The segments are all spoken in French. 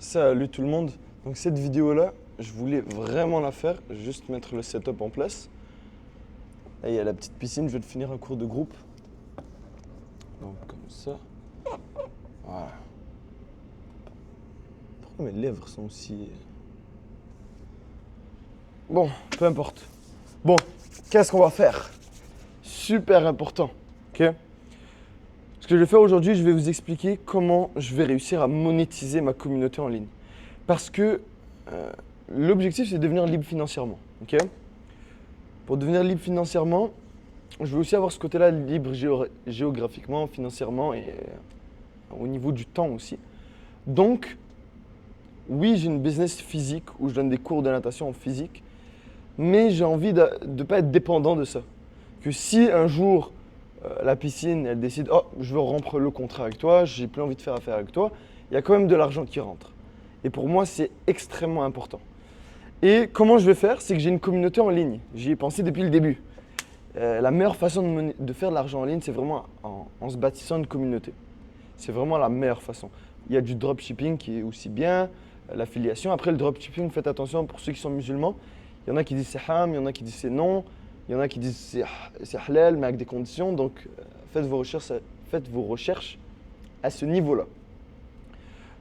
Salut tout le monde. Donc cette vidéo-là, je voulais vraiment la faire, juste mettre le setup en place. Là, il y a la petite piscine, je vais te finir un cours de groupe. Donc comme ça. Voilà. Pourquoi mes lèvres sont aussi... Bon, peu importe. Bon, qu'est-ce qu'on va faire? Super important, ok? Ce que je vais faire aujourd'hui, je vais vous expliquer comment je vais réussir à monétiser ma communauté en ligne. Parce que l'objectif, c'est de devenir libre financièrement. Ok. Pour devenir libre financièrement, je veux aussi avoir ce côté-là libre géographiquement, financièrement et au niveau du temps aussi. Donc, oui, j'ai une business physique où je donne des cours de natation en physique, mais j'ai envie de ne pas être dépendant de ça. Que si un jour, la piscine, elle décide, oh, je veux rompre le contrat avec toi, j'ai plus envie de faire affaire avec toi, il y a quand même de l'argent qui rentre. Et pour moi, c'est extrêmement important. Et comment je vais faire? C'est que j'ai une communauté en ligne. J'y ai pensé depuis le début. La meilleure façon de faire de l'argent en ligne, c'est vraiment en se bâtissant une communauté. C'est vraiment la meilleure façon. Il y a du dropshipping qui est aussi bien, l'affiliation. Après, le dropshipping, faites attention pour ceux qui sont musulmans. Il y en a qui disent c'est haram, il y en a qui disent c'est non, il y en a qui disent c'est halal, mais avec des conditions. Donc, faites vos recherches à ce niveau-là.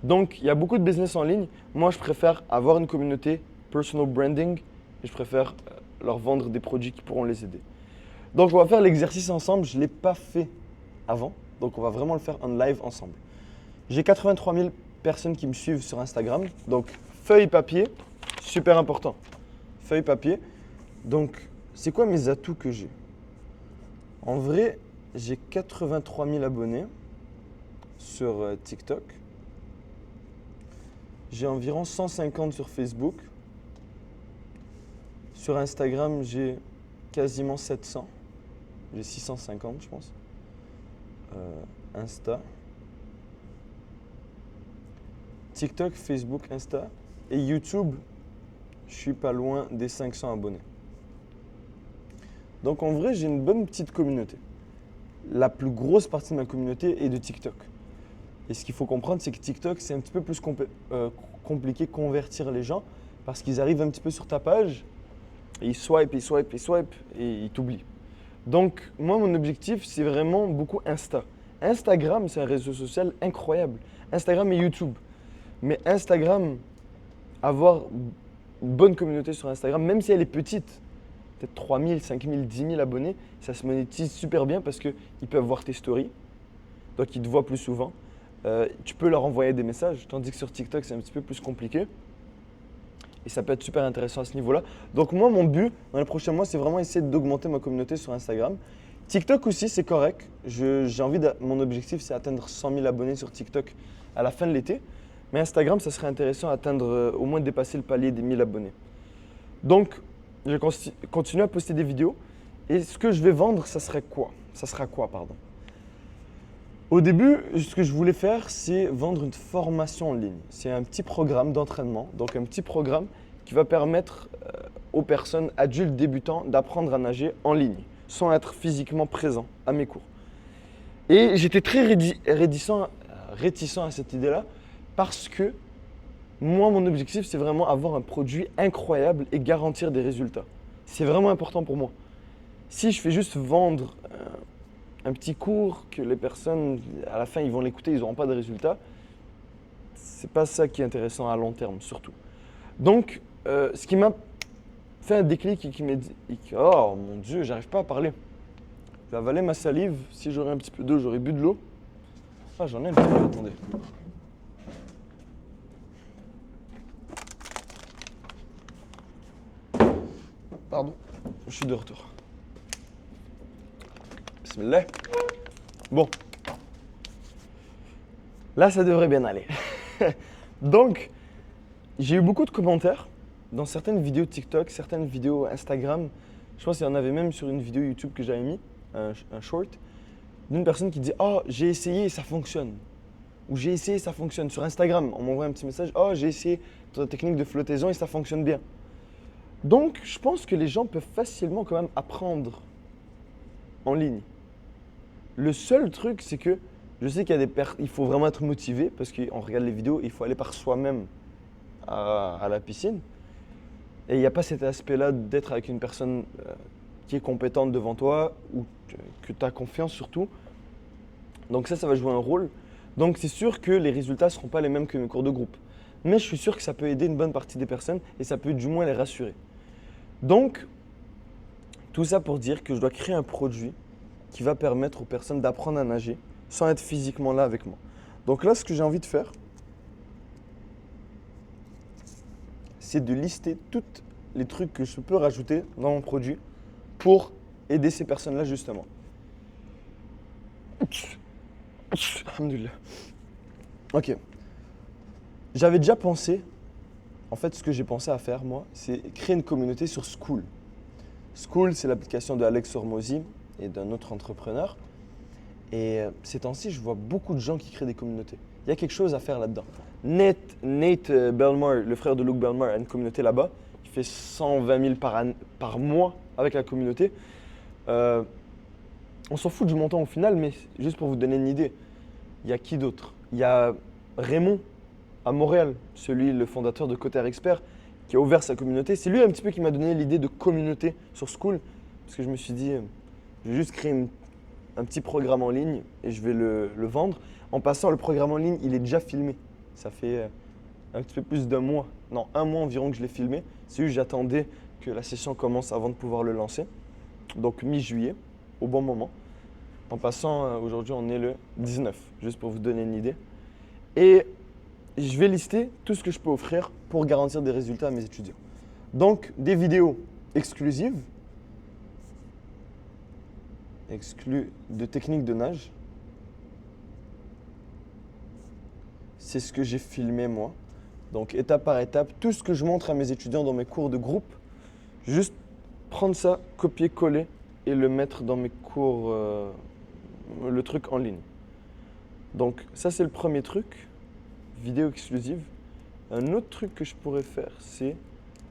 Donc, il y a beaucoup de business en ligne. Moi, je préfère avoir une communauté, personal branding, et je préfère leur vendre des produits qui pourront les aider. Donc, on va faire l'exercice ensemble. Je ne l'ai pas fait avant, donc on va vraiment le faire en live ensemble. J'ai 83 000 personnes qui me suivent sur Instagram. Donc, feuille papier, super important. Feuille papier. Donc, c'est quoi mes atouts que j'ai? En vrai, j'ai 83 000 abonnés sur TikTok. J'ai environ 150 sur Facebook. Sur Instagram, j'ai quasiment 700. J'ai 650, je pense. Insta. TikTok, Facebook, Insta. Et YouTube, je suis pas loin des 500 abonnés. Donc en vrai, j'ai une bonne petite communauté. La plus grosse partie de ma communauté est de TikTok. Et ce qu'il faut comprendre, c'est que TikTok, c'est un petit peu plus compliqué de convertir les gens parce qu'ils arrivent un petit peu sur ta page et ils swipent, ils swipent, ils swipent et ils t'oublient. Donc, moi, mon objectif, c'est vraiment beaucoup Insta. Instagram, c'est un réseau social incroyable. Instagram et YouTube. Mais Instagram, avoir une bonne communauté sur Instagram, même si elle est petite, peut-être 3 000, 5 000, 10 000 abonnés, ça se monétise super bien parce qu'ils peuvent voir tes stories. Donc, ils te voient plus souvent. Tu peux leur envoyer des messages, tandis que sur TikTok, c'est un petit peu plus compliqué. Et ça peut être super intéressant à ce niveau-là. Donc moi, mon but dans les prochains mois, c'est vraiment essayer d'augmenter ma communauté sur Instagram. TikTok aussi, c'est correct. Mon objectif, c'est atteindre 100 000 abonnés sur TikTok à la fin de l'été. Mais Instagram, ça serait intéressant d'atteindre au moins dépasser le palier des 1000 abonnés. Donc, je vais continuer à poster des vidéos. Et ce que je vais vendre, ça sera quoi? Au début, ce que je voulais faire, c'est vendre une formation en ligne. C'est un petit programme d'entraînement, donc un petit programme qui va permettre aux personnes adultes débutants d'apprendre à nager en ligne, sans être physiquement présent à mes cours. Et j'étais très réticent à cette idée-là parce que moi, mon objectif, c'est vraiment avoir un produit incroyable et garantir des résultats. C'est vraiment important pour moi. Si je fais juste vendre un petit cours que les personnes, à la fin, ils vont l'écouter, ils n'auront pas de résultats. C'est pas ça qui est intéressant à long terme, surtout. Donc, ce qui m'a fait un déclic et qui m'a dit oh mon Dieu, j'arrive pas à parler. Je vais avaler ma salive. Si j'aurais un petit peu d'eau, j'aurais bu de l'eau. Ah, j'en ai un petit peu, attendez. Pardon, je suis de retour. Bismillah. Bon, là, ça devrait bien aller. Donc, j'ai eu beaucoup de commentaires dans certaines vidéos TikTok, certaines vidéos Instagram. Je pense qu'il y en avait même sur une vidéo YouTube que j'avais mis, un short, d'une personne qui dit « Oh, j'ai essayé et ça fonctionne ». Ou « J'ai essayé et ça fonctionne ». Sur Instagram, on m'envoie un petit message « Oh, j'ai essayé ta technique de flottaison et ça fonctionne bien ». Donc, je pense que les gens peuvent facilement quand même apprendre en ligne. Le seul truc, c'est que Je sais qu'il y a il faut vraiment être motivé parce qu'on regarde les vidéos, il faut aller par soi-même à la piscine. Et il n'y a pas cet aspect-là d'être avec une personne qui est compétente devant toi ou que tu as confiance surtout. Donc ça va jouer un rôle. Donc c'est sûr que les résultats ne seront pas les mêmes que mes cours de groupe. Mais je suis sûr que ça peut aider une bonne partie des personnes et ça peut du moins les rassurer. Donc, tout ça pour dire que je dois créer un produit qui va permettre aux personnes d'apprendre à nager sans être physiquement là avec moi. Donc là, ce que j'ai envie de faire, c'est de lister tous les trucs que je peux rajouter dans mon produit pour aider ces personnes-là justement. Alhamdoulilah. Ok. J'avais déjà pensé, en fait, ce que j'ai pensé à faire, moi, c'est créer une communauté sur Skool. Skool, c'est l'application de Alex Hormozy et d'un autre entrepreneur. Et ces temps-ci, je vois beaucoup de gens qui créent des communautés. Il y a quelque chose à faire là-dedans. Nate Belmar, le frère de Luke Belmar, a une communauté là-bas. Il fait 120 000 par mois avec la communauté. On s'en fout du montant au final, mais juste pour vous donner une idée, il y a qui d'autre? Il y a Raymond à Montréal, le fondateur de Cotter Expert, qui a ouvert sa communauté. C'est lui un petit peu qui m'a donné l'idée de communauté sur Skool, parce que je me suis dit, je vais juste créer un petit programme en ligne et je vais le vendre. En passant, le programme en ligne, il est déjà filmé. Ça fait un petit peu plus d'un mois, non, un mois environ que je l'ai filmé. C'est juste j'attendais que la session commence avant de pouvoir le lancer. Donc mi-juillet, au bon moment. En passant, aujourd'hui, on est le 19, juste pour vous donner une idée. Et je vais lister tout ce que je peux offrir pour garantir des résultats à mes étudiants. Donc, des vidéos exclusives, exclues de techniques de nage. C'est ce que j'ai filmé moi. Donc, étape par étape, tout ce que je montre à mes étudiants dans mes cours de groupe, juste prendre ça, copier-coller et le mettre dans mes cours, le truc en ligne. Donc, ça, c'est le premier truc, vidéo exclusive. Un autre truc que je pourrais faire, c'est…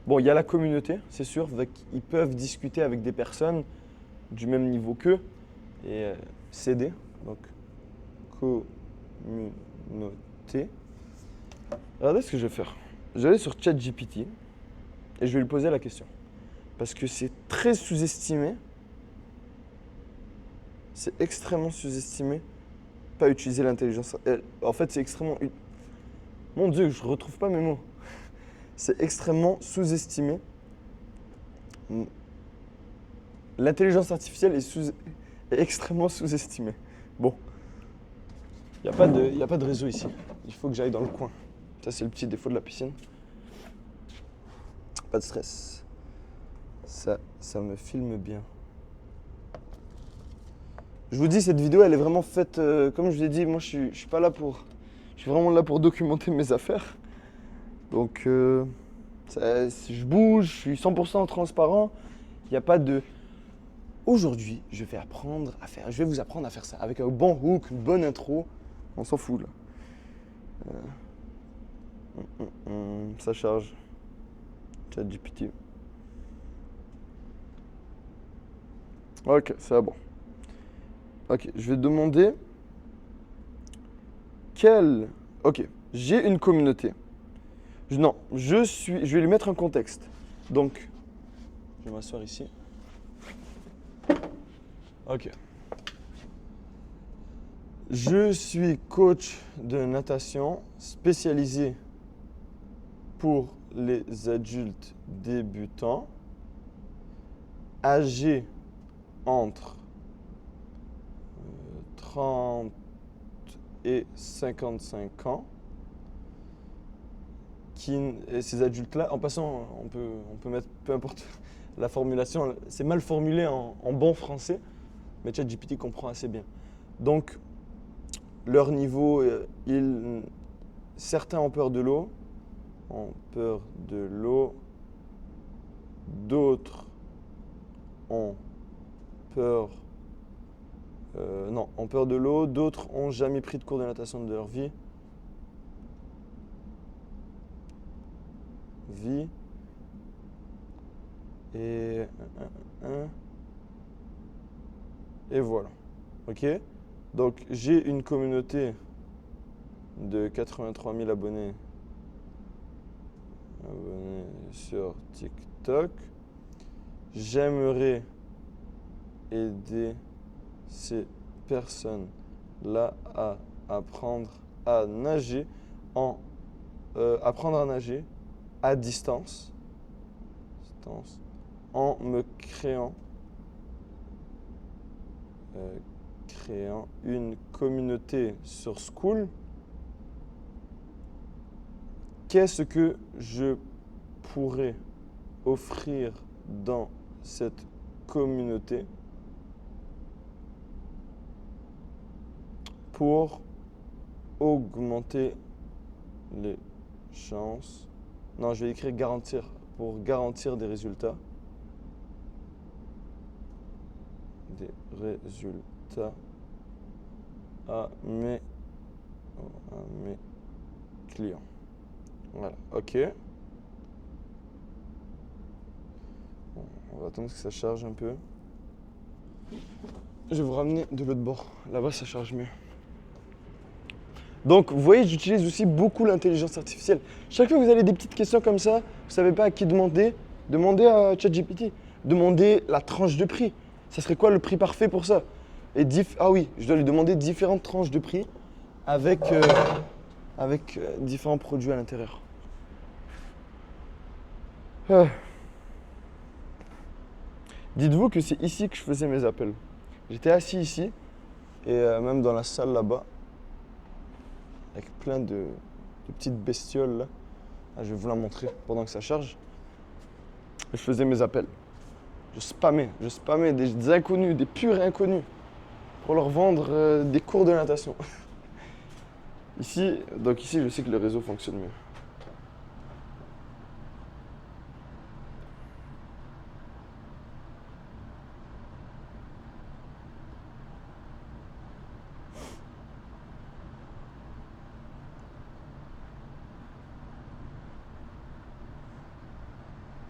Bon, il y a la communauté, c'est sûr. Ils peuvent discuter avec des personnes du même niveau qu'eux et s'aider. Donc, communauté. Regardez ce que je vais faire. Je vais aller sur ChatGPT et je vais lui poser la question. Parce que c'est très sous-estimé. C'est extrêmement sous-estimé. Pas utiliser l'intelligence. En fait, c'est extrêmement… Mon Dieu, je ne retrouve pas mes mots. C'est extrêmement sous-estimé. L'intelligence artificielle est extrêmement sous-estimée. Bon, il n'y a pas de réseau ici. Il faut que j'aille dans le coin. Ça, c'est le petit défaut de la piscine. Pas de stress. Ça me filme bien. Je vous dis, cette vidéo, elle est vraiment faite, comme je vous ai dit, moi, je suis pas là pour… Je suis vraiment là pour documenter mes affaires. Donc, je bouge, je suis 100% transparent. Il n'y a pas de… Aujourd'hui, je vais vous apprendre à faire ça avec un bon hook, une bonne intro. On s'en fout là. Ça charge. ChatGPT. Ok, c'est bon. Ok, je vais demander Ok, j'ai une communauté. Je vais lui mettre un contexte. Donc, je vais m'asseoir ici. Ok. Je suis coach de natation spécialisé pour les adultes débutants, âgés entre 30 et 55 ans. Et ces adultes-là, en passant, on peut mettre peu importe la formulation, c'est mal formulé en bon français, mais ChatGPT comprend assez bien. Donc, leur niveau, certains ont peur de l'eau, d'autres ont peur, ont peur de l'eau, d'autres ont jamais pris de cours de natation de leur vie. Et voilà. Ok. Donc, j'ai une communauté de 83 000 abonnés sur TikTok. J'aimerais aider ces personnes-là à apprendre à nager à distance en me créant une communauté sur School. Qu'est-ce que je pourrais offrir dans cette communauté pour augmenter les chances? Non, je vais écrire garantir, pour garantir des résultats. À mes clients. Voilà, ok. Bon, on va attendre que ça charge un peu. Je vais vous ramener de l'autre bord. Là-bas, ça charge mieux. Donc, vous voyez, j'utilise aussi beaucoup l'intelligence artificielle. Chaque fois que vous avez des petites questions comme ça, vous ne savez pas à qui demander, demandez à ChatGPT. Demandez la tranche de prix. Ça serait quoi le prix parfait pour ça? Ah oui, je dois lui demander différentes tranches de prix avec différents produits à l'intérieur. Dites-vous que c'est ici que je faisais mes appels. J'étais assis ici et même dans la salle là-bas avec plein de petites bestioles là. Ah, je vais vous la montrer pendant que ça charge. Et je faisais mes appels. Je spammais des inconnus, des purs inconnus pour leur vendre des cours de natation. Ici, je sais que le réseau fonctionne mieux.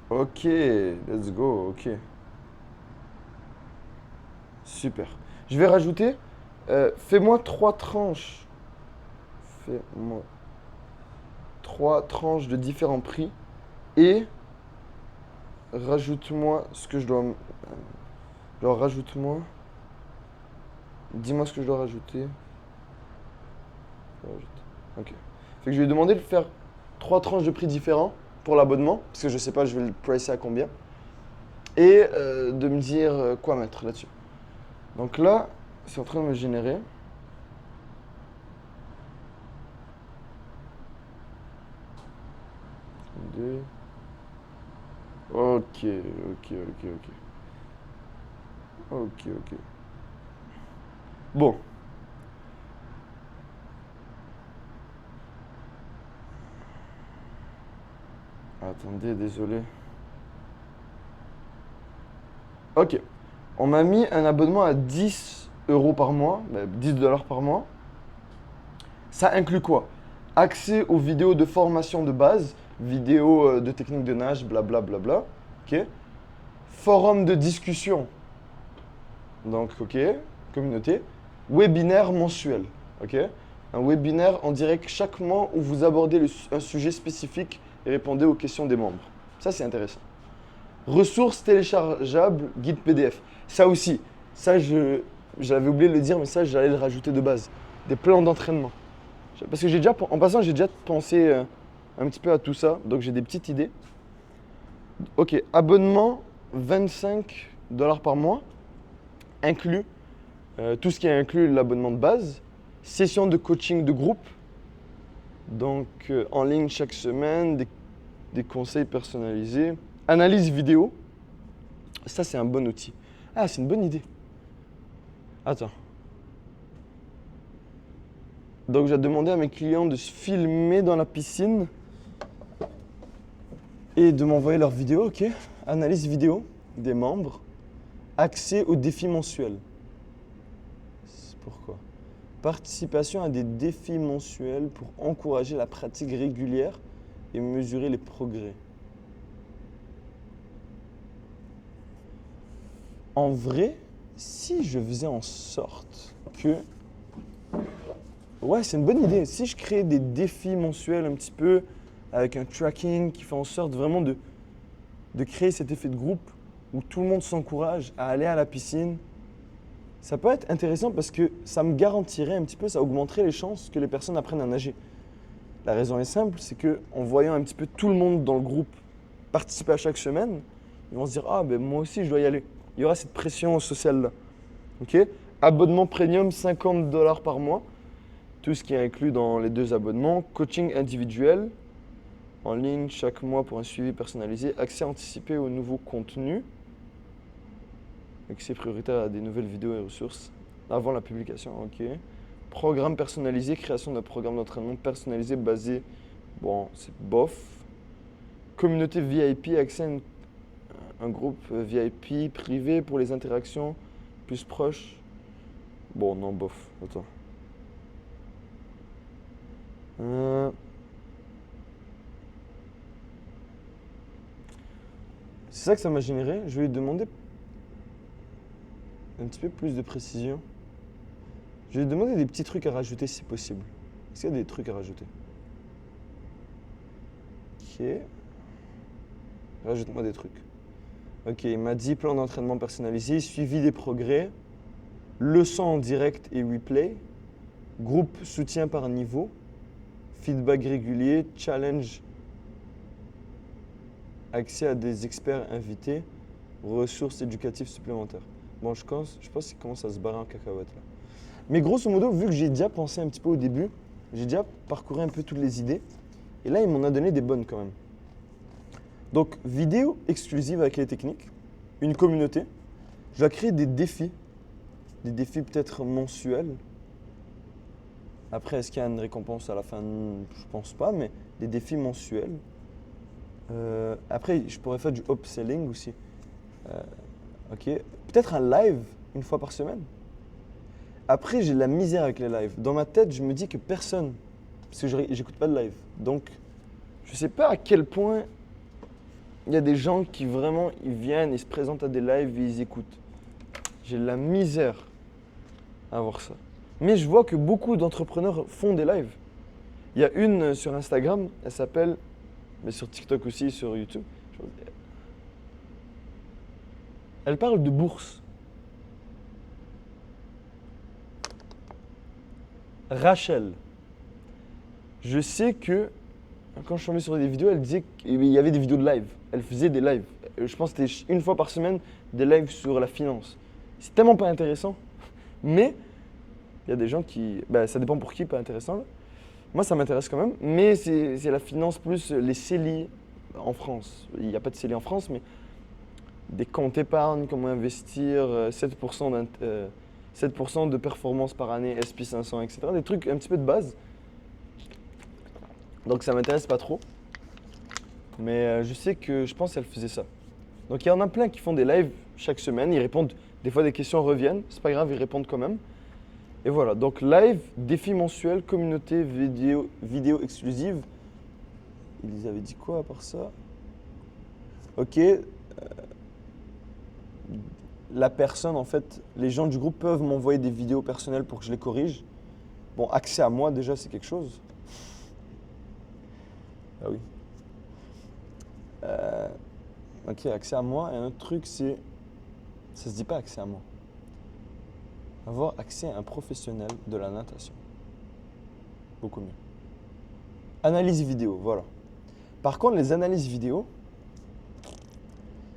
Ok, let's go, ok. Super. Je vais rajouter, fais-moi 3 tranches. Fais-moi 3 tranches de différents prix et rajoute-moi ce que je dois. Genre, rajoute-moi. Dis-moi ce que je dois rajouter. Ok. Fait que je vais lui demander de faire 3 tranches de prix différents pour l'abonnement, parce que je sais pas, je vais le pricer à combien. Et de me dire quoi mettre là-dessus. Donc là, c'est en train de me générer. Ok. Bon. Attendez, désolé. Ok. On m'a mis un abonnement à 10 € par mois, 10 $ par mois. Ça inclut quoi? Accès aux vidéos de formation de base, vidéos de technique de nage, blablabla. Ok. Forum de discussion. Donc, ok. Communauté. Webinaire mensuel. Ok. Un webinaire en direct chaque mois où vous abordez un sujet spécifique et répondez aux questions des membres. Ça, c'est intéressant. Ressources téléchargeables, guide PDF. Ça aussi, j'avais oublié de le dire, mais ça, j'allais le rajouter de base. Des plans d'entraînement. Parce que en passant, j'ai déjà pensé un petit peu à tout ça, donc j'ai des petites idées. Ok, abonnement, 25 $ par mois, inclus tout ce qui est inclus l'abonnement de base, session de coaching de groupe, donc en ligne chaque semaine, des conseils personnalisés, analyse vidéo. Ça, c'est un bon outil. Ah, c'est une bonne idée. Attends. Donc, j'ai demandé à mes clients de se filmer dans la piscine et de m'envoyer leurs vidéos, ok. Analyse vidéo des membres. Accès aux défis mensuels. Pourquoi? Participation à des défis mensuels pour encourager la pratique régulière et mesurer les progrès. En vrai, si je faisais en sorte que Ouais, c'est une bonne idée. Si je crée des défis mensuels un petit peu, avec un tracking qui fait en sorte vraiment de créer cet effet de groupe où tout le monde s'encourage à aller à la piscine, ça peut être intéressant parce que ça me garantirait un petit peu, ça augmenterait les chances que les personnes apprennent à nager. La raison est simple, c'est qu'en voyant un petit peu tout le monde dans le groupe participer à chaque semaine, ils vont se dire ah ben moi aussi je dois y aller. Il y aura cette pression sociale là. Ok. Abonnement premium 50 $ par mois, tout ce qui est inclus dans les 2 abonnements. Coaching individuel en ligne chaque mois pour un suivi personnalisé. Accès anticipé aux nouveaux contenus. Accès prioritaire à des nouvelles vidéos et ressources avant la publication. Ok. Programme personnalisé, création d'un programme d'entraînement personnalisé basé, bon, c'est bof. Communauté VIP, accès à un groupe VIP privé pour les interactions plus proches. Bon, non, bof, attends. C'est ça que ça m'a généré. Je vais lui demander un petit peu plus de précision. Je vais lui demander des petits trucs à rajouter si possible. Est-ce qu'il y a des trucs à rajouter? Ok. Rajoute-moi des trucs. Ok, il m'a dit plan d'entraînement personnalisé, suivi des progrès, leçons en direct et replay, groupe soutien par niveau, feedback régulier, challenge, accès à des experts invités, ressources éducatives supplémentaires. Bon, je pense qu'il commence à se barrer en cacahuète là. Mais grosso modo, vu que j'ai déjà pensé un petit peu au début, j'ai déjà parcouru un peu toutes les idées, et là, il m'en a donné des bonnes quand même. Donc, vidéo exclusive avec les techniques, une communauté. Je vais créer des défis peut-être mensuels. Après, est-ce qu'il y a une récompense à la fin? Je pense pas, mais des défis mensuels. Après, je pourrais faire du upselling aussi. Ok, peut-être un live une fois par semaine. Après, j'ai de la misère avec les lives. Dans ma tête, je me dis que personne, parce que j'écoute pas de live. Donc, je sais pas à quel point il y a des gens qui vraiment, ils viennent, ils se présentent à des lives et ils écoutent. J'ai de la misère à voir ça. Mais je vois que beaucoup d'entrepreneurs font des lives. Il y a une sur Instagram, elle s'appelle, mais sur TikTok aussi, sur YouTube. Elle parle de bourse. Rachel. Je sais que quand je suis tombé sur des vidéos, elle disait qu'il y avait des vidéos de live. Elle faisait des lives. Je pense que c'était une fois par semaine des lives sur la finance. C'est tellement pas intéressant. Mais il y a des gens qui. Ben, ça dépend pour qui, pas intéressant. Là. Moi, ça m'intéresse quand même. Mais c'est la finance plus les CELI en France. Il n'y a pas de CELI en France, mais des comptes épargne, comment investir, 7% de performance par année, SP500, etc. Des trucs un petit peu de base. Donc ça m'intéresse pas trop. Mais je sais que je pense qu'elle faisait ça. Donc il y en a plein qui font des lives chaque semaine. Ils répondent, des fois des questions reviennent. C'est pas grave, ils répondent quand même. Et voilà, donc live, défi mensuel, communauté, vidéo exclusive. Ils avaient dit quoi à part ça? Ok. La personne, en fait, les gens du groupe peuvent m'envoyer des vidéos personnelles pour que je les corrige. Bon, accès à moi déjà, c'est quelque chose. Ah oui. Ok, accès à moi. Et un autre truc, c'est. Ça se dit pas accès à moi. Avoir accès à un professionnel de la natation. Beaucoup mieux. Analyse vidéo, voilà. Par contre, les analyses vidéo,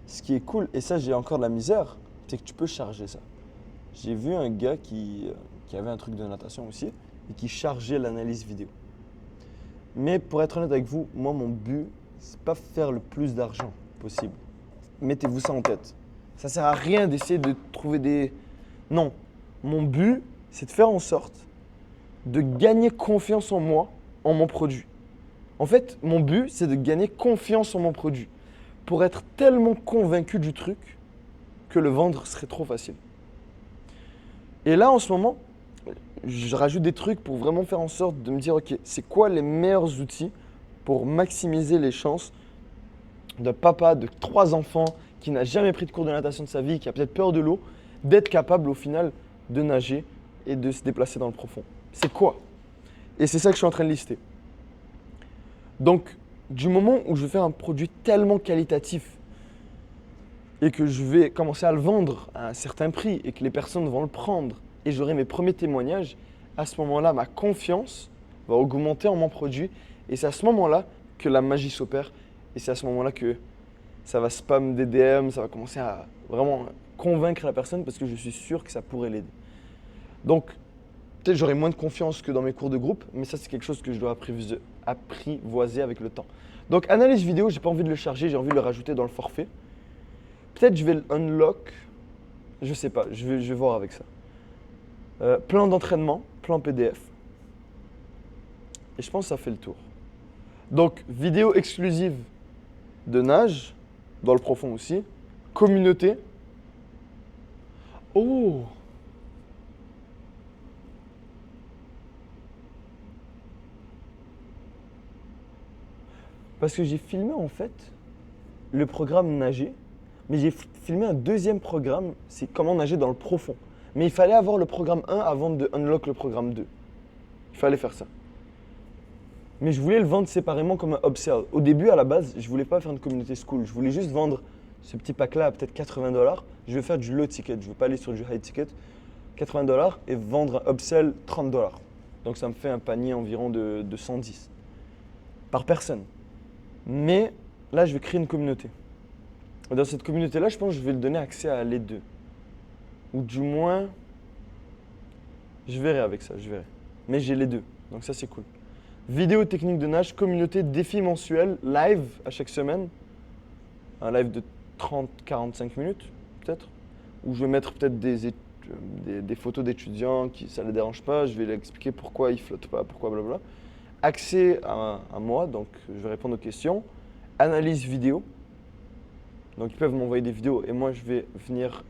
ce qui est cool, et ça j'ai encore de la misère, c'est que tu peux charger ça. J'ai vu un gars qui avait un truc de natation aussi et qui chargeait l'analyse vidéo. Mais pour être honnête avec vous, moi mon but, c'est pas faire le plus d'argent possible. Mettez-vous ça en tête. Ça sert à rien d'essayer de trouver des... Non, mon but, c'est de faire en sorte de gagner confiance en moi, en mon produit. En fait, mon but, c'est de gagner confiance en mon produit pour être tellement convaincu du truc que le vendre serait trop facile. Et là, en ce moment, je rajoute des trucs pour vraiment faire en sorte de me dire, ok, c'est quoi les meilleurs outils pour maximiser les chances d'un papa de 3 enfants qui n'a jamais pris de cours de natation de sa vie, qui a peut-être peur de l'eau, d'être capable au final de nager et de se déplacer dans le profond. C'est quoi? Et c'est ça que je suis en train de lister. Donc, du moment où je fais un produit tellement qualitatif et que je vais commencer à le vendre à un certain prix et que les personnes vont le prendre et j'aurai mes premiers témoignages, à ce moment-là, ma confiance va augmenter en mon produit et c'est à ce moment-là que la magie s'opère et c'est à ce moment-là que ça va spam des DM, ça va commencer à vraiment convaincre la personne parce que je suis sûr que ça pourrait l'aider. Donc, peut-être j'aurai moins de confiance que dans mes cours de groupe, mais ça c'est quelque chose que je dois apprivoiser avec le temps. Donc, analyse vidéo, j'ai pas envie de le charger, j'ai envie de le rajouter dans le forfait. Peut-être je vais le unlock, je sais pas, je vais voir avec ça. Plan d'entraînement, plan PDF. Et je pense que ça fait le tour. Donc, vidéo exclusive de nage, dans le profond aussi. Communauté. Oh! Parce que j'ai filmé en fait le programme nager, mais j'ai filmé un deuxième programme, c'est comment nager dans le profond. Mais il fallait avoir le programme 1 avant de unlock le programme 2. Il fallait faire ça. Mais je voulais le vendre séparément comme un upsell. Au début, à la base, je voulais pas faire une communauté school. Je voulais juste vendre ce petit pack-là à peut-être 80 $. Je vais faire du low ticket, je ne veux pas aller sur du high ticket. 80 $ et vendre un upsell 30 $. Donc ça me fait un panier environ de 110 par personne. Mais là, je vais créer une communauté. Et dans cette communauté-là, je pense que je vais le donner accès à les deux. Ou du moins, je verrai avec ça, je verrai. Mais j'ai les deux, donc ça c'est cool. Vidéo technique de nage, communauté, défi mensuel, live à chaque semaine. Un live de 30-45 minutes, peut-être. Où je vais mettre peut-être des photos d'étudiants qui ça ne les dérange pas. Je vais leur expliquer pourquoi ils ne flottent pas, pourquoi blablabla. Accès à moi, donc je vais répondre aux questions. Analyse vidéo. Donc ils peuvent m'envoyer des vidéos et moi je vais venir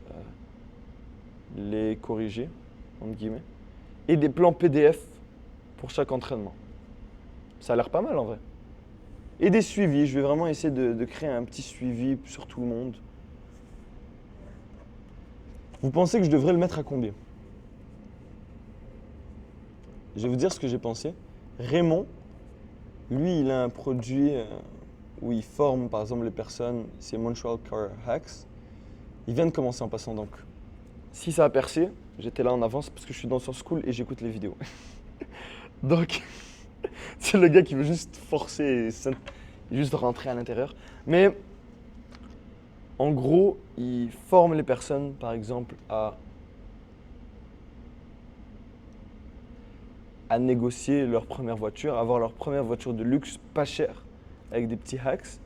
les corriger, entre guillemets. Et des plans PDF pour chaque entraînement. Ça a l'air pas mal en vrai. Et des suivis, je vais vraiment essayer de créer un petit suivi sur tout le monde. Vous pensez que je devrais le mettre à combien? Je vais vous dire ce que j'ai pensé. Raymond, lui, il a un produit où il forme par exemple les personnes, c'est Montreal Car Hacks. Il vient de commencer en passant donc. Si ça a percé, j'étais là en avance parce que je suis dans son school et j'écoute les vidéos. Donc, c'est le gars qui veut juste forcer et juste rentrer à l'intérieur. Mais en gros, il forme les personnes par exemple à négocier leur première voiture, avoir leur première voiture de luxe pas chère avec des petits hacks.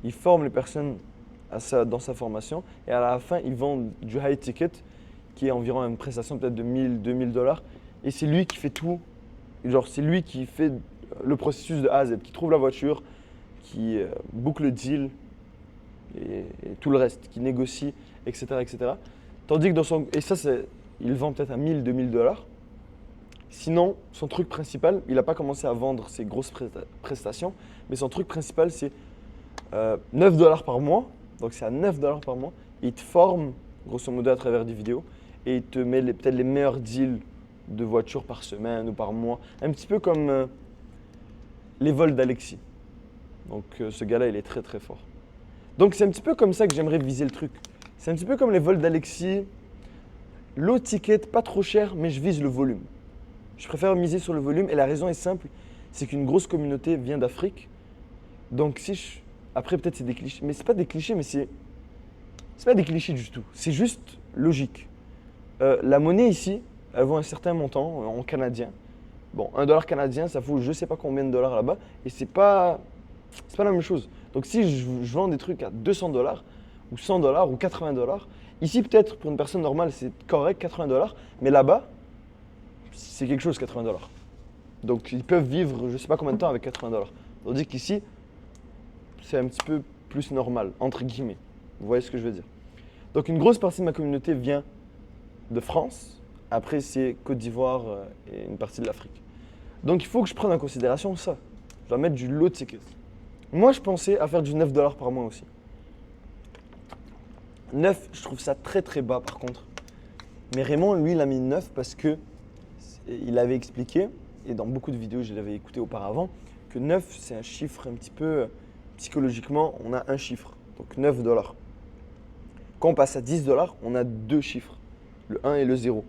Il forme les personnes à ça, dans sa formation et à la fin, ils vendent du high ticket qui est environ une prestation peut-être de 1000-2000 $ et c'est lui qui fait tout. Genre, c'est lui qui fait le processus de A à Z, qui trouve la voiture, qui boucle le deal et tout le reste, qui négocie, etc., etc. Tandis que dans son… Et ça, il vend peut-être à 1000-2000 $. Sinon, son truc principal, il n'a pas commencé à vendre ses grosses prestations, mais son truc principal, c'est 9 $ par mois. Donc, c'est à 9 $ par mois. Et il te forme, grosso modo, à travers des vidéos et il te met peut-être les meilleurs deals de voitures par semaine ou par mois. Un petit peu comme les vols d'Alexis. Donc, ce gars-là, il est très, très fort. Donc, c'est un petit peu comme ça que j'aimerais viser le truc. C'est un petit peu comme les vols d'Alexis. Low ticket, pas trop cher, mais je vise le volume. Je préfère miser sur le volume et la raison est simple, c'est qu'une grosse communauté vient d'Afrique. Donc après peut-être c'est des clichés, mais c'est pas des clichés, mais c'est pas des clichés du tout. C'est juste logique. La monnaie ici, elle vaut un certain montant en canadien. Bon, 1 $ canadien, ça vaut je sais pas combien de dollars là-bas et c'est pas la même chose. Donc si je vends des trucs à 200 $ ou 100 $ ou 80 $, ici peut-être pour une personne normale c'est correct 80 $, mais là-bas c'est quelque chose 80 $. Donc ils peuvent vivre je sais pas combien de temps avec 80 $. Tandis qu'ici, c'est un petit peu plus normal, entre guillemets. Vous voyez ce que je veux dire? Donc une grosse partie de ma communauté vient de France. Après c'est Côte d'Ivoire et une partie de l'Afrique. Donc il faut que je prenne en considération ça. Je dois mettre du low ticket. Moi je pensais à faire du 9 $ par mois aussi. 9, je trouve ça très très bas par contre. Mais Raymond, lui, il a mis 9 parce que il avait expliqué, et dans beaucoup de vidéos, je l'avais écouté auparavant, que 9, c'est un chiffre un petit peu, psychologiquement, on a un chiffre, donc 9 dollars. Quand on passe à 10 dollars, on a deux chiffres, le 1 et le 0.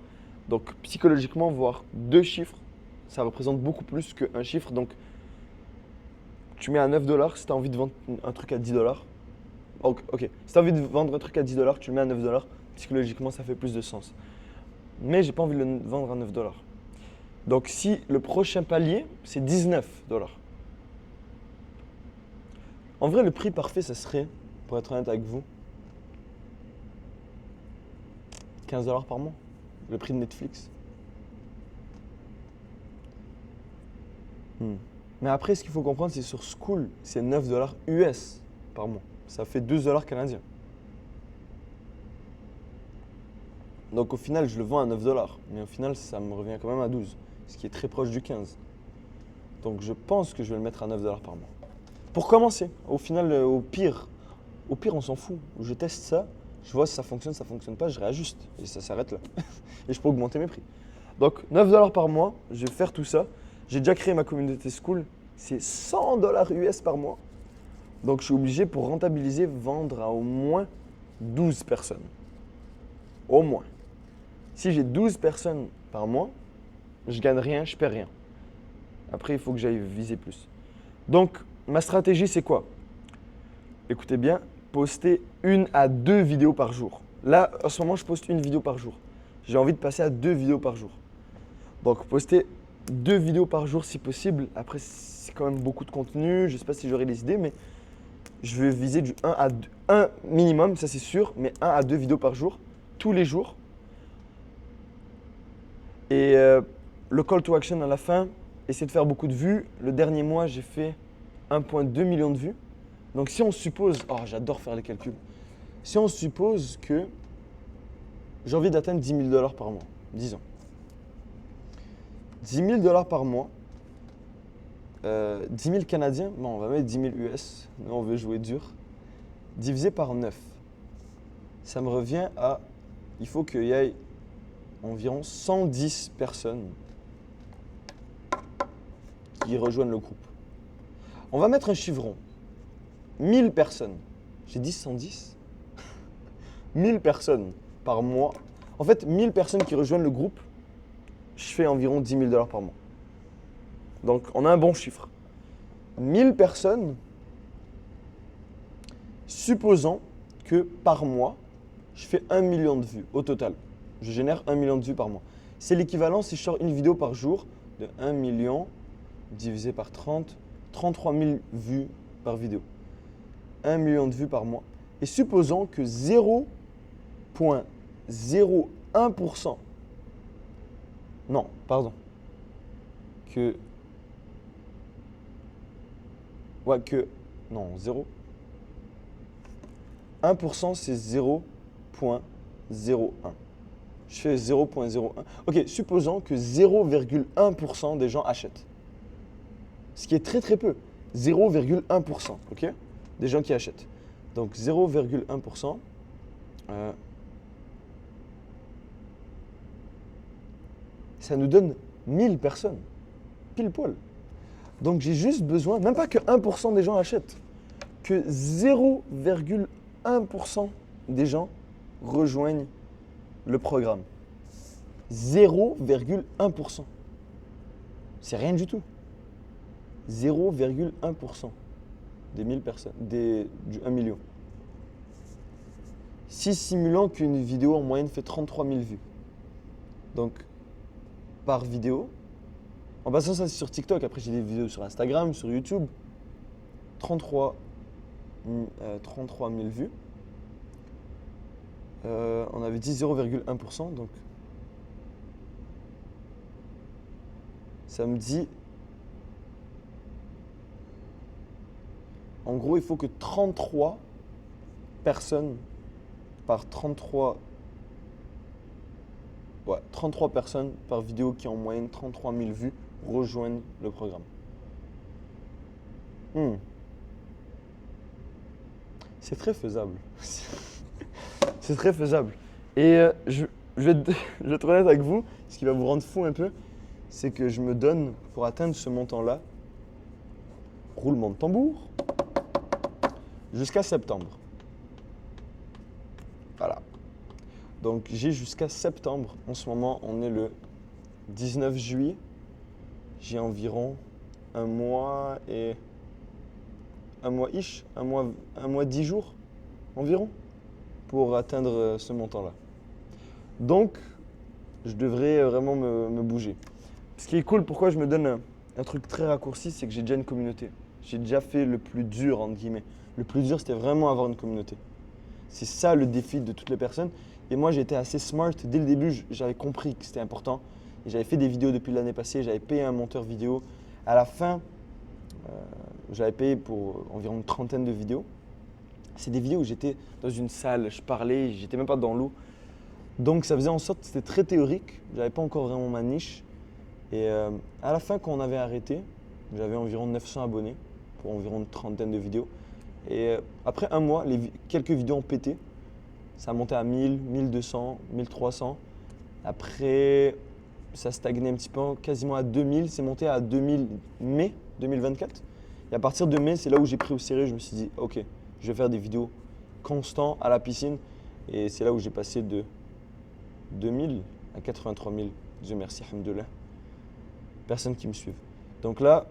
Donc psychologiquement, voir deux chiffres, ça représente beaucoup plus qu'un chiffre. Donc tu mets à 9 dollars si tu as envie de vendre un truc à 10 dollars. Ok, si tu as envie de vendre un truc à 10 dollars, tu le mets à 9 dollars. Psychologiquement, ça fait plus de sens. Mais j'ai pas envie de le vendre à 9 dollars. Donc si le prochain palier, c'est 19 dollars. En vrai, le prix parfait, ça serait, pour être honnête avec vous, 15 dollars par mois. Le prix de Netflix. Mais après, ce qu'il faut comprendre, c'est sur School, c'est 9 dollars US par mois. Ça fait 12 dollars canadiens. Donc au final, je le vends à 9 dollars. Mais au final, ça me revient quand même à 12, ce qui est très proche du 15. Donc je pense que je vais le mettre à 9 dollars par mois. Pour commencer, au final, au pire, on s'en fout. Je teste ça, je vois si ça fonctionne pas, je réajuste. Et ça s'arrête là. Et je peux augmenter mes prix. Donc 9 dollars par mois, je vais faire tout ça. J'ai déjà créé ma communauté School, c'est 100 dollars US par mois. Donc je suis obligé pour rentabiliser, vendre à au moins 12 personnes. Au moins. Si j'ai 12 personnes par mois, je gagne rien, je perds rien. Après, il faut que j'aille viser plus. Donc, ma stratégie, c'est quoi? Écoutez bien, poster 1 à 2 vidéos par jour. Là, en ce moment, je poste une vidéo par jour. J'ai envie de passer à 2 vidéos par jour. Donc, poster 2 vidéos par jour si possible. Après, c'est quand même beaucoup de contenu. Je ne sais pas si j'aurai des idées, mais je vais viser du 1 à 2, 1 minimum, ça c'est sûr, mais 1 à 2 vidéos par jour, tous les jours. Et le call to action à la fin, essayer de faire beaucoup de vues. Le dernier mois, j'ai fait 1,2 million de vues. Donc si on suppose, oh j'adore faire les calculs. Si on suppose que j'ai envie d'atteindre 10 000 dollars par mois, disons. 10 000 dollars par mois, 10 000 Canadiens, non on va mettre 10 000 US, nous on veut jouer dur, divisé par 9. Ça me revient à, il faut qu'il y ait environ 110 personnes qui rejoignent le groupe. On va mettre un chiffre rond. 1000 personnes. J'ai dit 110 1000 personnes par mois. En fait, 1000 personnes qui rejoignent le groupe, je fais environ 10 000 dollars par mois. Donc, on a un bon chiffre. 1000 personnes, supposons que par mois, je fais 1 million de vues au total. Je génère 1 million de vues par mois. C'est l'équivalent si je sors une vidéo par jour de 1 million divisé par 30, 33 000 vues par vidéo. 1 million de vues par mois. Et supposons que 0,01%, non, pardon, non, 0. 1% c'est 0,01. Je fais 0,01. Ok, supposons que 0,1% des gens achètent. Ce qui est très très peu. 0,1%, ok? Des gens qui achètent. Donc 0,1%. Ça nous donne 1000 personnes. Pile poil. Donc j'ai juste besoin, même pas que 1% des gens achètent, que 0,1% des gens rejoignent le programme. 0,1%. C'est rien du tout. 0,1% des 1000 personnes, du 1 million. Si simulant qu'une vidéo en moyenne fait 33 000 vues. Donc, par vidéo, en passant ça c'est sur TikTok, après j'ai des vidéos sur Instagram, sur YouTube, 33 000 vues. On avait dit 0,1%, donc ça me dit, en gros il faut que 33 personnes par 33 personnes par vidéo qui ont en moyenne 33 000 vues rejoignent le programme. C'est très faisable. C'est très faisable. Et je vais être honnête avec vous, ce qui va vous rendre fou un peu, c'est que je me donne, pour atteindre ce montant-là, roulement de tambour, jusqu'à septembre. Voilà. Donc j'ai jusqu'à septembre. En ce moment, on est le 19 juillet. J'ai environ un mois et un mois 10 jours environ pour atteindre ce montant-là. Donc, je devrais vraiment me bouger. Ce qui est cool, pourquoi je me donne un truc très raccourci, c'est que j'ai déjà une communauté. J'ai déjà fait le plus dur, entre guillemets. Le plus dur, c'était vraiment avoir une communauté. C'est ça le défi de toutes les personnes. Et moi, j'étais assez smart. Dès le début, j'avais compris que c'était important. Et j'avais fait des vidéos depuis l'année passée. J'avais payé un monteur vidéo. À la fin, j'avais payé pour environ une trentaine de vidéos. C'est des vidéos où j'étais dans une salle, je parlais, j'étais même pas dans l'eau. Donc ça faisait en sorte que c'était très théorique. J'avais pas encore vraiment ma niche. Et à la fin, quand on avait arrêté, j'avais environ 900 abonnés pour environ une trentaine de vidéos. Et après un mois, quelques vidéos ont pété. Ça a monté à 1000, 1200, 1300. Après, ça stagnait un petit peu, quasiment à 2000. C'est monté à 2000 mai 2024. Et à partir de mai, c'est là où j'ai pris au sérieux. Je me suis dit, ok, je vais faire des vidéos constantes à la piscine. Et c'est là où j'ai passé de 2000 à 83 000. Dieu merci, alhamdoulilah. Personnes qui me suivent. Donc là,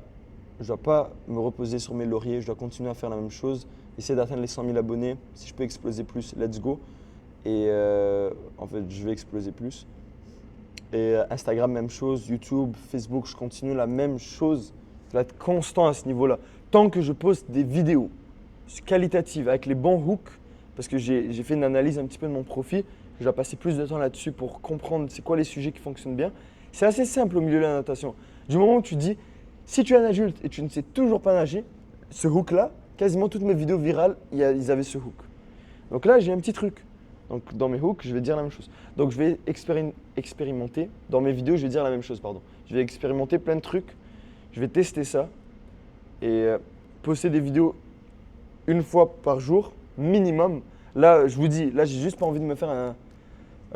je ne dois pas me reposer sur mes lauriers. Je dois continuer à faire la même chose. Essayer d'atteindre les 100 000 abonnés. Si je peux exploser plus, let's go. Et en fait, je vais exploser plus. Et Instagram, même chose. YouTube, Facebook, je continue la même chose. Je dois être constant à ce niveau-là. Tant que je poste des vidéos qualitatives avec les bons hooks, parce que j'ai fait une analyse un petit peu de mon profil, je dois passer plus de temps là-dessus pour comprendre c'est quoi les sujets qui fonctionnent bien. C'est assez simple au milieu de la natation. Du moment où tu dis, si tu es un adulte et tu ne sais toujours pas nager, ce hook-là, quasiment toutes mes vidéos virales, ils avaient ce hook. Donc là, j'ai un petit truc. Donc dans mes hooks, je vais dire la même chose. Donc je vais expérimenter. Dans mes vidéos, je vais dire la même chose, pardon. Je vais expérimenter plein de trucs. Je vais tester ça et poster des vidéos une fois par jour, minimum. Là, je vous dis, là, j'ai juste pas envie de me faire un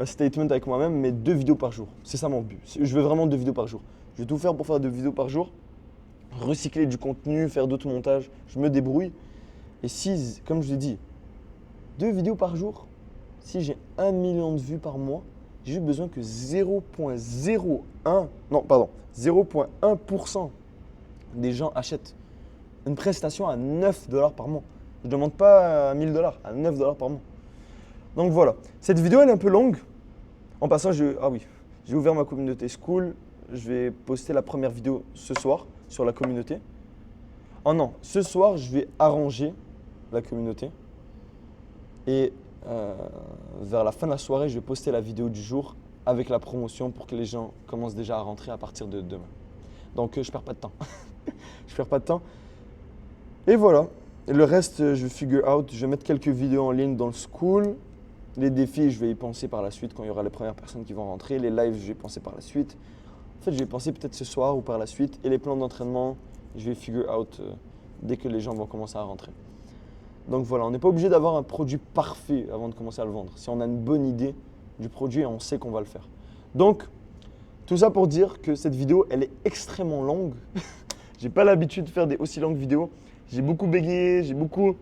statement avec moi-même, mais 2 vidéos par jour. C'est ça mon but. Je veux vraiment 2 vidéos par jour. Je vais tout faire pour faire 2 vidéos par jour, recycler du contenu, faire d'autres montages. Je me débrouille. Et si, comme je l'ai dit, 2 vidéos par jour, si j'ai 1 million de vues par mois, j'ai juste besoin que 0,1% des gens achètent une prestation à 9 $ par mois. Je ne demande pas à 1000 $, à 9 $ par mois. Donc voilà, cette vidéo elle est un peu longue. En passant, j'ai ouvert ma communauté School. Je vais poster la première vidéo ce soir sur la communauté. Oh non, ce soir, je vais arranger la communauté. Et vers la fin de la soirée, je vais poster la vidéo du jour avec la promotion pour que les gens commencent déjà à rentrer à partir de demain. Donc, je ne perds pas de temps. Je ne perds pas de temps. Et voilà. Et le reste, je vais figure out. Je vais mettre quelques vidéos en ligne dans le school. Les défis, je vais y penser par la suite quand il y aura les premières personnes qui vont rentrer. Les lives, je vais y penser par la suite. En fait, je vais y penser peut-être ce soir ou par la suite. Et les plans d'entraînement, je vais figure out dès que les gens vont commencer à rentrer. Donc voilà, on n'est pas obligé d'avoir un produit parfait avant de commencer à le vendre. Si on a une bonne idée du produit, on sait qu'on va le faire. Donc, tout ça pour dire que cette vidéo, elle est extrêmement longue. J'ai pas l'habitude de faire des aussi longues vidéos. J'ai beaucoup bégayé, j'ai beaucoup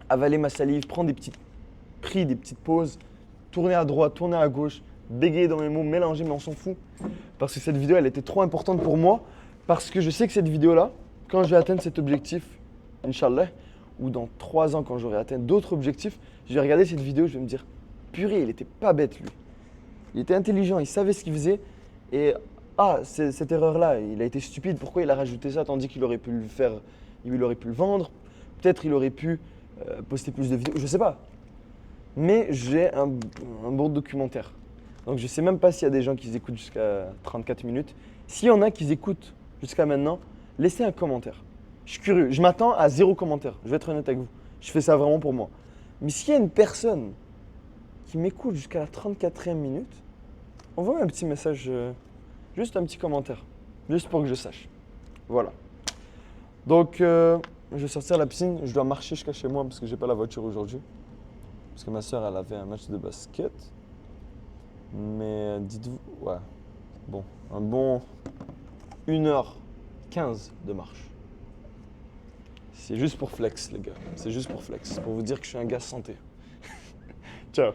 avalé ma salive, prendre des petites pauses, tourner à droite, tourner à gauche, bégayer dans mes mots, mélanger, mais on s'en fout. Parce que cette vidéo, elle était trop importante pour moi. Parce que je sais que cette vidéo-là, quand je vais atteindre cet objectif, Inch'Allah, ou dans 3 ans, quand j'aurai atteint d'autres objectifs, je vais regarder cette vidéo, je vais me dire, purée, il était pas bête lui. Il était intelligent, il savait ce qu'il faisait. Et cette erreur-là, il a été stupide, pourquoi il a rajouté ça tandis qu'il aurait pu le faire, il aurait pu le vendre. Peut-être il aurait pu poster plus de vidéos, je sais pas. Mais j'ai un bon documentaire. Donc je sais même pas s'il y a des gens qui écoutent jusqu'à 34 minutes. S'il y en a qui écoutent jusqu'à maintenant, laissez un commentaire. Je suis curieux, je m'attends à 0 commentaire, je vais être honnête avec vous. Je fais ça vraiment pour moi. Mais s'il y a une personne qui m'écoute jusqu'à la 34e minute, envoie un petit message, juste un petit commentaire, juste pour que je sache. Voilà. Donc, je vais sortir à la piscine, je dois marcher jusqu'à chez moi parce que j'ai pas la voiture aujourd'hui. Parce que ma soeur, elle avait un match de basket. Mais Bon, un bon 1h15 de marche. C'est juste pour flex, les gars. C'est juste pour flex. Pour vous dire que je suis un gars santé. Ciao.